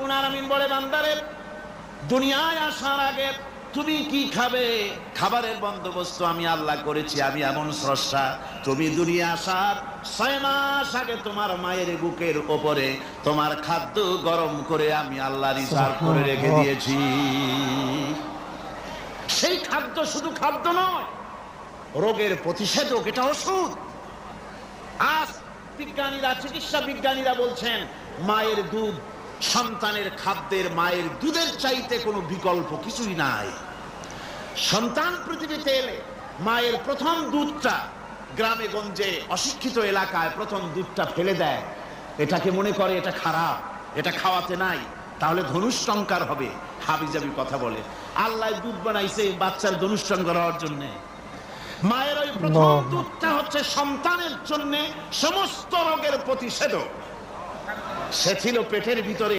রাব্বুল আলামিন বলে, বান্দারে দুনিয়ায় আসার আগে তুমি কি খাবে, খাবারের বন্দোবস্ত আমি আল্লাহ করেছি। আমি এমন স্রষ্টা, তুমি দুনিয়া আসার 6 মাস আগে তোমার মায়ের বুকের ওপরে তোমার খাদ্য গরম করে আমি আল্লাহ রিজার্ভ করে রেখে দিয়েছি। সেই খাদ্য শুধু খাদ্য নয়, রোগের প্রতিষেধক, এটা ওষুধ। আজ বিজ্ঞানীরা, চিকিৎসা বিজ্ঞানীরা বলছেন মায়ের দুধ সন্তানের খাদ্যের, মায়ের দুধের চাইতে কোনো বিকল্প কিছুই নাই। সন্তান পৃথিবীতে এলে মায়ের প্রথম দুধটা, গ্রামে গঞ্জে অশিক্ষিত এলাকায় প্রথম দুধটা ফেলে দেয়। এটাকে মনে করে এটা খারাপ, এটা খাওয়াতে নাই, তাহলে ধনুষ্টঙ্কার হবে, হাবিজাবি কথা বলে। আল্লাহ দুধ বানাইছে বাচ্চার ধনুষ্টঙ্কার হওয়ার জন্য। মায়ের ওই প্রথম দুধটা হচ্ছে সন্তানের জন্য সমস্ত রোগের প্রতিষেধক। সে ছিল পেটের ভিতরে